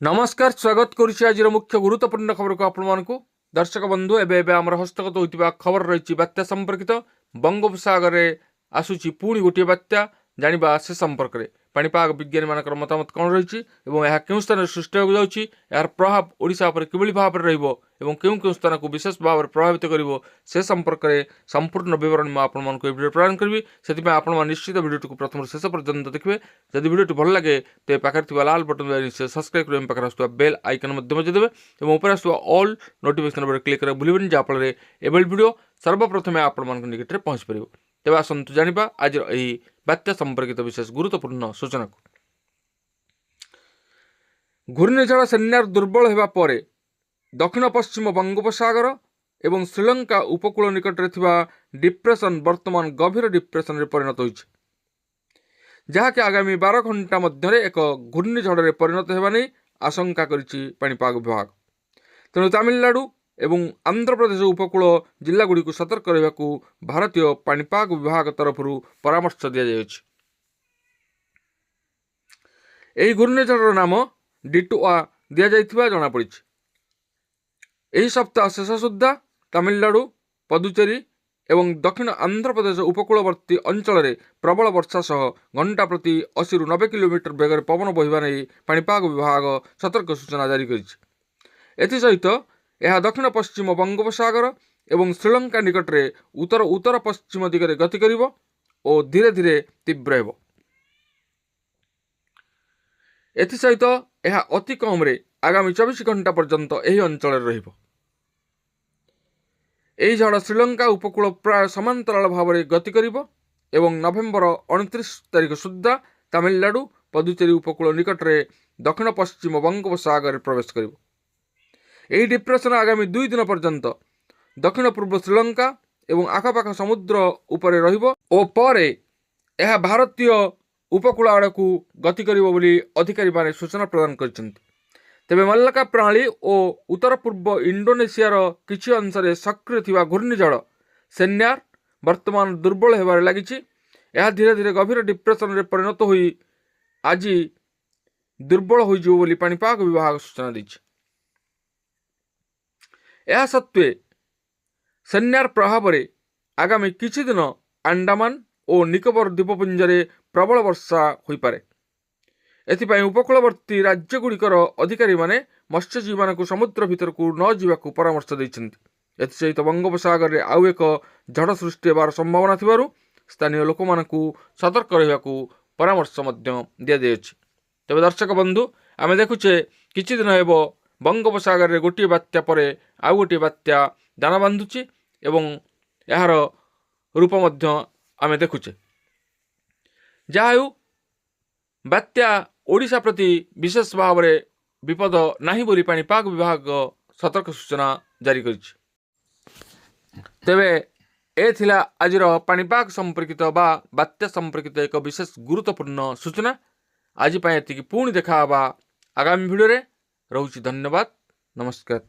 नमस्कार स्वागत करुछि आज मुख्य गुरुत्वपूर्ण खबर को आपण दर्शक बंधु एवं आम हस्तगत होता खबर रही बात्या संपर्कित बंगोपसागर में आसूची पुणी गोटे बात्या जाना से संपर्क में पाणीपाग विज्ञानी मान मतामत कौन रही क्यों स्थान सृष्टि होगा जाऊँगी यार प्रभाव ओडिशा पर किभली भाव में रही क्यों स्थान को विशेष भाव में प्रभावित कर से संपर्क में संपूर्ण बरण मैं आपको भिडियो प्रदान करी से आप निश्चित भिडियो को प्रथम शेष पर्यंत देखिए जब भिडियो भल लगे तो पाखे लाल बटन निश्चय सब्सक्राइब करें पाखे आसुवा बेल आइकन बजाइदेवे और ऊपर आसुवा ऑल नोटिफिकेशन क्लिक करें भूलें जहाँफल एभली भिडियो सर्वप्रथम आपण निकट में पहुँच पार तेज आसतु जाना आज यही बात्या संपर्कित विशेष गुरुत्वपूर्ण सूचना को। घूर्णिझड़ सेन्यार दुर्बल होगा पर दक्षिण पश्चिम बंगोपसागर एवं श्रीलंका उपकूल निकट में डिप्रेशन वर्तमान गभीर डिप्रेशन में परिणत होइछि जहाँकि आगामी 12 घंटा मध्य एक घूर्णिझड़ में परिणत होगा नहीं आशंका करिछि पाणीपाग विभाग। तेणु तमिलनाडु एवं आंध्र प्रदेश उपकूल जिलागुड़ी को सतर्क रहा भारतीय पाणीपाग विभाग तरफ परामर्श दि जाइछि। एही घूर्णिझड़र नाम डिटोआ दि जाइथिबा जଣା पड़िछि। एही सप्ताह शेष सुद्धा तमिलनाडु पुदुचेरी एवं दक्षिण आंध्र प्रदेश उपकूलवर्ती अंचल में प्रबल वर्षा सह घंटा प्रति 80 ରୁ 90 किलोमीटर बेगर पवन बहिबा नहीं पाणीपाग विभाग सतर्क सूचना जारी करिछि। एथिसहित यह दक्षिण पश्चिम बंगोपसागर एवं श्रीलंका निकट में उत्तर उत्तर पश्चिम दिगरे गति करिवो और धीरे धीरे तीव्र हेबो। एथिसहित यह अति कम रे आगामी 24 घंटा पर्यंत यही अंचल रहिबो। एही झड़ श्रीलंका उपकूल प्राय समांतराल भाव में गति करिवो एवं नवेम्बर 29 तारिख सुद्धा तमिलनाडु पुदुचेरी उपकूल निकट में दक्षिण पश्चिम बंगोपसागर प्रवेश करिवो। यही डिप्रेशन आगामी 2 दिन पर्यंत दक्षिण पूर्व श्रीलंका एवं आखपाख समुद्र उपरे रहिबो और परे यह भारतीय उपकूल आड़ को गति करिवो बोली अधिकारी माने सूचना प्रदान करछन्ति। तेबे मल्लका प्रणाली और उत्तर पूर्व इंडोनेशियार किछि अंशरे सक्रिय थिबा घूर्णिझड़ सेन्यार वर्तमान दुर्बल हेबार लागिछि। यह धीरे धीरे गभीर डिप्रेशन में परिणत होई आज दुर्बल होइजिवो बोली पाणीपाग विभाग सूचना दैछि। यह सत्वे सेन्यार प्रभाव में आगामी किछि दिन अंडमान और निकोबर द्वीपपुंज में प्रबल वर्षा हो पारे। एथिपाई उपकूलवर्ती राज्यगुड़िकर अधिकारी माने मत्स्यजीवी मानक समुद्र भीतर को न जावाक परामर्श दैछन्ति। एथिसहित बंगोपसागर में आउ एक झड़ सृष्टि होबार संभावना थिबारु स्थानीय लोक मानकु सतर्क रहिबाकु परामर्श मध्य दिया जायछि। तबे दर्शक बंधु आमे देखुचे किछि दिन हेबो बंगोपसागर में गोटे बात्या पर आउ गोटे बात्या दाना बांधुची एवं यार रूप मध्य आमे देखुचे। जाहु बात्या ओडिशा प्रति विशेष भाव में विपद नहीं बोली पाणीपाग विभाग सतर्क सूचना जारी करिछि। तेबे ए थिला आजिर पाणीपाग संपर्कित बा बात्या संपर्कित एक विशेष गुरुत्वपूर्ण सूचना। आज एतिकी पुणी देखा आगामी भिडियो रे। रहुछि धन्यवाद नमस्कार।